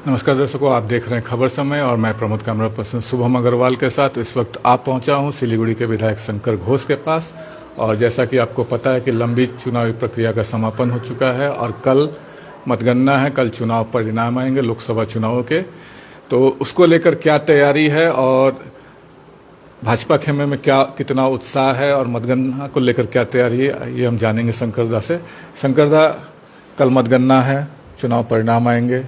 नमस्कार दर्शकों, आप देख रहे हैं खबर समय और मैं प्रमुख कैमरा पर्सन शुभम अग्रवाल के साथ इस वक्त आप पहुंचा हूं सिलीगुड़ी के विधायक शंकर घोष के पास। और जैसा कि आपको पता है कि लंबी चुनावी प्रक्रिया का समापन हो चुका है और कल मतगणना है, कल चुनाव परिणाम आएंगे लोकसभा चुनावों के। तो उसको लेकर क्या तैयारी है और भाजपा खेमे में कितना उत्साह है और मतगणना को लेकर क्या तैयारी है, ये हम जानेंगे शंकरदा से। शंकरदा, कल मतगणना है, चुनाव परिणाम आएंगे,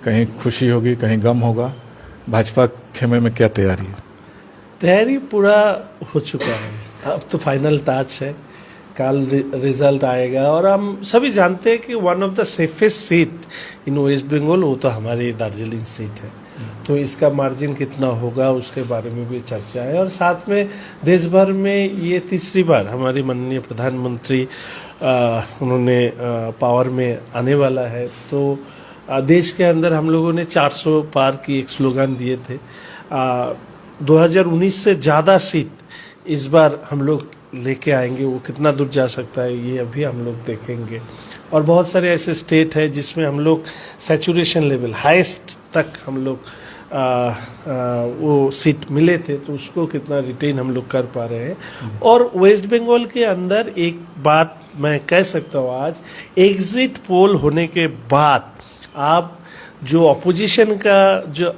कहीं खुशी होगी कहीं गम होगा, भाजपा खेमे में क्या तैयारी है? तैयारी पूरा हो चुका है, अब तो फाइनल टच है, कल रिजल्ट आएगा। और हम सभी जानते हैं कि one of the safest seat in West Bengal वो तो हमारी दार्जिलिंग सीट है। तो इसका मार्जिन कितना होगा उसके बारे में भी चर्चा है। और साथ में देश भर में ये तीसरी बार हमारी माननीय प्रधानमंत्री उन्होंने पावर में आने वाला है। तो देश के अंदर हम लोगों ने 400 पार की एक स्लोगन दिए थे। 2019 से ज़्यादा सीट इस बार हम लोग लेके आएंगे, वो कितना दूर जा सकता है ये अभी हम लोग देखेंगे। और बहुत सारे ऐसे स्टेट है जिसमें हम लोग सैचुरेशन लेवल हाईएस्ट तक हम लोग वो सीट मिले थे, तो उसको कितना रिटेन हम लोग कर पा रहे हैं। और वेस्ट बंगाल के अंदर एक बात मैं कह सकता हूँ, आज एग्जिट पोल होने के बाद आप जो अपोजिशन का जो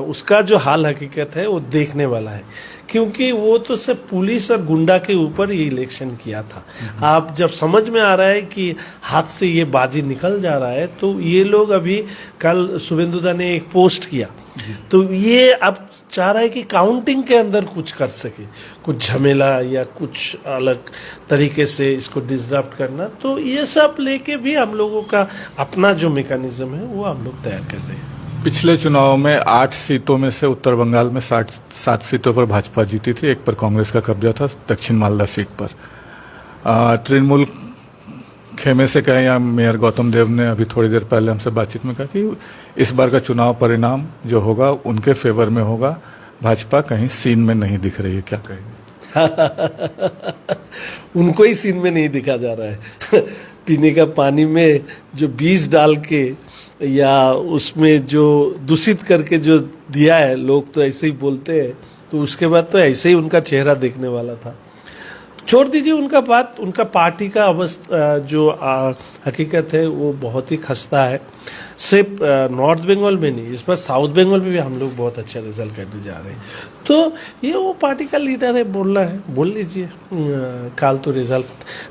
उसका जो हाल हकीकत है वो देखने वाला है, क्योंकि वो तो सिर्फ पुलिस और गुंडा के ऊपर ये इलेक्शन किया था। आप जब समझ में आ रहा है कि हाथ से ये बाजी निकल जा रहा है, तो ये लोग अभी कल शुभेंदुदा ने एक पोस्ट किया, तो ये अब चाह रहा है कि काउंटिंग के अंदर कुछ कर सके, कुछ झमेला या कुछ अलग तरीके से इसको डिसरप्ट करना। तो ये सब लेके भी हम लोगों का अपना जो मैकेनिज्म है वो हम लोग तैयार कर रहे हैं। पिछले चुनाव में 8 सीटों में से उत्तर बंगाल में 7 सीटों पर भाजपा जीती थी, एक पर कांग्रेस का कब्जा था दक्षिण मालदा सीट पर। तृणमूल खेमे से कहें या मेयर गौतम देव ने अभी थोड़ी देर पहले हमसे बातचीत में कहा कि इस बार का चुनाव परिणाम जो होगा उनके फेवर में होगा, भाजपा कहीं सीन में नहीं दिख रही है, क्या कहेंगे? उनको ही सीन में नहीं दिखा जा रहा है। पीने का पानी में जो बीज डाल के या उसमें जो दूषित करके जो दिया है, लोग तो ऐसे ही बोलते हैं, तो उसके बाद तो ऐसे ही उनका चेहरा देखने वाला था। छोड़ दीजिए उनका बात, उनका पार्टी का अवस्था जो हकीकत है वो बहुत ही खस्ता है। सिर्फ नॉर्थ बंगाल में नहीं, इस बार साउथ बंगाल में भी हम लोग बहुत अच्छा रिजल्ट करने जा रहे हैं। तो ये वो पार्टी का लीडर है, बोलना है बोल लीजिए। कल तो रिजल्ट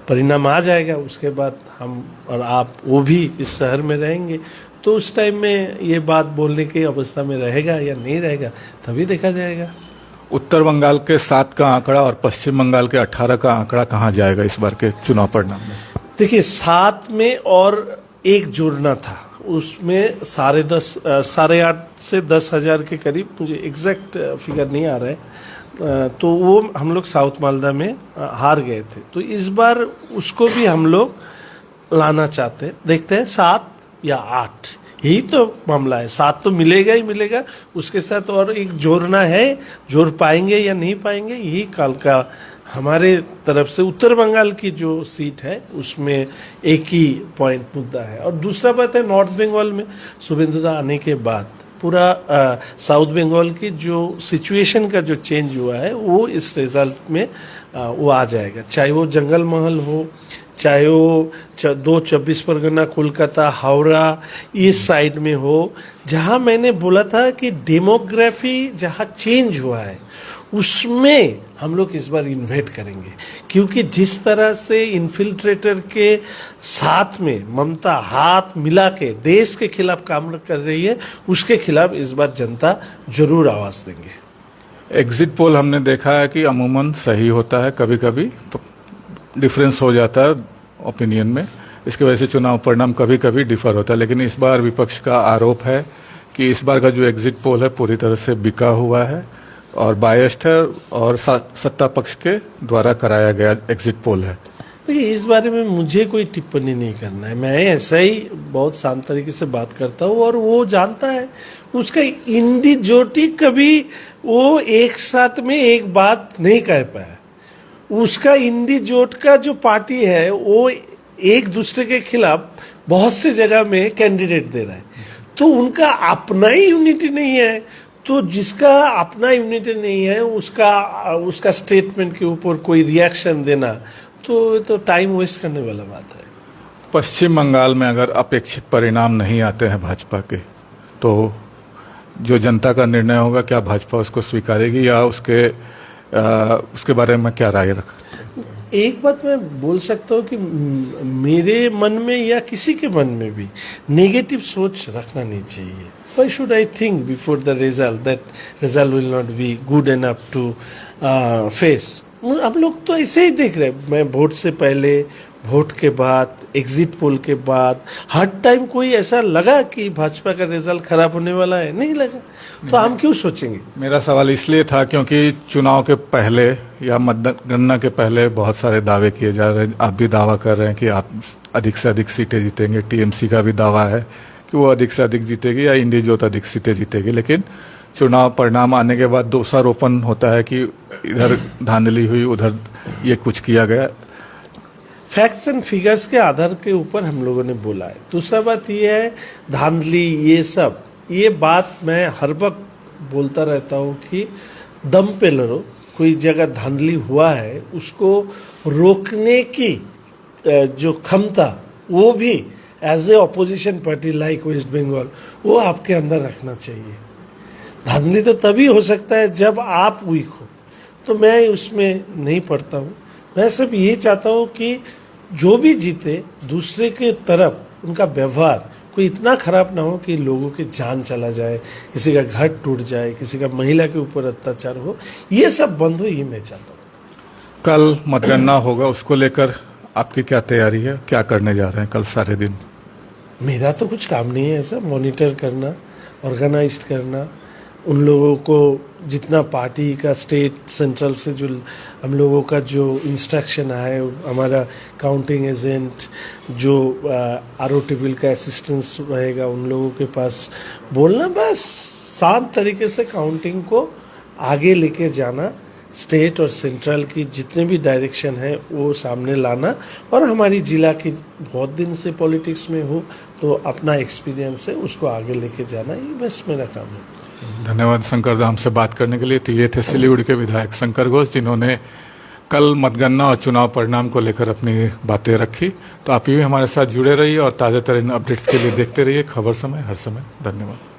परिणाम आ जाएगा, उसके बाद हम और आप वो भी इस शहर में रहेंगे, तो उस टाइम में ये बात बोलने की अवस्था में रहेगा या नहीं रहेगा तभी देखा जाएगा। उत्तर बंगाल के 7 का आंकड़ा और पश्चिम बंगाल के 18 का आंकड़ा कहाँ जाएगा इस बार के चुनाव परिणाम में? देखिए, 7 में और 1 जोड़ना था, उसमें 8.5 से 10,000 के करीब, मुझे एग्जैक्ट फिगर नहीं आ रहा है, तो वो हम लोग साउथ मालदा में हार गए थे। तो इस बार उसको भी हम लोग लाना चाहते हैं, देखते हैं 7 या 8, यही तो मामला है। 7 तो मिलेगा ही मिलेगा, उसके साथ और 1 जोड़ना है, जोड़ पाएंगे या नहीं पाएंगे यही कल का हमारे तरफ से। उत्तर बंगाल की जो सीट है उसमें एक ही पॉइंट मुद्दा है। और दूसरा बात है, नॉर्थ बंगाल में शुभेंदुदा आने के बाद पूरा साउथ बंगाल की जो सिचुएशन का जो चेंज हुआ है वो इस रिजल्ट में वो आ जाएगा। चाहे वो जंगल महल हो, चाहे वो 2 24 परगना, कोलकाता, हावड़ा इस साइड में हो, जहाँ मैंने बोला था कि डेमोग्राफी जहाँ चेंज हुआ है उसमें हम लोग इस बार इन्वेट करेंगे। क्योंकि जिस तरह से इन्फिल्ट्रेटर के साथ में ममता हाथ मिला के देश के खिलाफ काम कर रही है, उसके खिलाफ इस बार जनता जरूर आवाज देंगे। एग्जिट पोल हमने देखा है कि अमूमन सही होता है, कभी कभी डिफरेंस हो जाता है ओपिनियन में, इसकी वजह से चुनाव परिणाम कभी कभी डिफर होता है। लेकिन इस बार विपक्ष का आरोप है कि इस बार का जो एग्जिट पोल है पूरी तरह से बिका हुआ है और बायस्ड है और सत्ता पक्ष के द्वारा कराया गया एग्जिट पोल है। देखिए, इस बारे में मुझे कोई टिप्पणी नहीं करना है, मैं ऐसा ही बहुत शांत तरीके से बात करता हूँ। और वो जानता है, उसका इंडी जोटी कभी वो एक साथ में एक बात नहीं कह पाया। उसका इंडी जोट का जो पार्टी है वो एक दूसरे के खिलाफ बहुत सी जगह में कैंडिडेट दे रहा है। तो उनका अपना ही यूनिटी नहीं है, तो जिसका अपना यूनिटी नहीं है उसका स्टेटमेंट के ऊपर कोई रिएक्शन देना तो टाइम वेस्ट करने वाला बात है। पश्चिम बंगाल में अगर अपेक्षित परिणाम नहीं आते हैं भाजपा के, तो जो जनता का निर्णय होगा, क्या भाजपा उसको स्वीकारेगी या उसके बारे में क्या राय रख? एक बात मैं बोल सकता हूँ कि मेरे मन में या किसी के मन में भी नेगेटिव सोच रखना नहीं चाहिए। Why should I think before the result that result will not be good enough to face? हम लोग तो ऐसे ही देख रहे हैं, मैं वोट से पहले, वोट के बाद, एग्जिट पोल के बाद, हर टाइम कोई ऐसा लगा कि भाजपा का रिजल्ट खराब होने वाला है? नहीं लगा, तो हम क्यों सोचेंगे? मेरा सवाल इसलिए था क्योंकि चुनाव के पहले या मतगणना के पहले बहुत सारे दावे किए जा रहे हैं। आप भी दावा कर रहे हैं कि आप अधिक से अधिक सीटें जीतेंगे, टीएमसी का भी दावा है कि वो अधिक से अधिक जीतेगी या इंडिजोत अधिक सीटें जीतेगी, लेकिन चुनाव परिणाम आने के बाद दोषारोपण होता है कि इधर धांधली हुई, उधर ये कुछ किया गया। फैक्ट्स एंड फिगर्स के आधार के ऊपर हम लोगों ने बोला है। दूसरा बात ये है, धांधली ये सब, ये बात मैं हर वक्त बोलता रहता हूँ कि दम पे लड़ो। कोई जगह धांधली हुआ है, उसको रोकने की जो क्षमता, वो भी as a opposition party like West Bengal, वो आपके अंदर रखना चाहिए। धांधली तो तभी हो सकता है जब आप वीक हो, तो मैं उसमें नहीं पड़ता हूँ। मैं सिर्फ ये चाहता हूँ कि जो भी जीते, दूसरे के तरफ उनका व्यवहार कोई इतना खराब ना हो कि लोगों की जान चला जाए, किसी का घर टूट जाए, किसी का महिला के ऊपर अत्याचार हो, ये सब बंद हो, ये मैं चाहता हूँ। कल मतगणना होगा, उसको लेकर आपकी क्या तैयारी है? क्या करने जा रहे हैं कल सारे दिन? मेरा तो कुछ काम नहीं है ऐसा, मॉनिटर करना, ऑर्गेनाइज करना, उन लोगों को जितना पार्टी का स्टेट सेंट्रल से जो हम लोगों का जो इंस्ट्रक्शन है, हमारा काउंटिंग एजेंट जो आरओ टेबल का असिस्टेंस रहेगा, उन लोगों के पास बोलना, बस शांत तरीके से काउंटिंग को आगे लेके जाना, स्टेट और सेंट्रल की जितने भी डायरेक्शन है वो सामने लाना, और हमारी जिला की बहुत दिन से पॉलिटिक्स में हो तो अपना एक्सपीरियंस है उसको आगे लेके जाना, ये बस मेरा काम है। धन्यवाद शंकर दा, हमसे बात करने के लिए। तो ये थे सिलीगुड़ी के विधायक शंकर घोष, जिन्होंने कल मतगणना और चुनाव परिणाम को लेकर अपनी बातें रखी। तो आप भी हमारे साथ जुड़े रहिए और ताज़ा तरीन अपडेट्स के लिए देखते रहिए खबर समय, हर समय। धन्यवाद।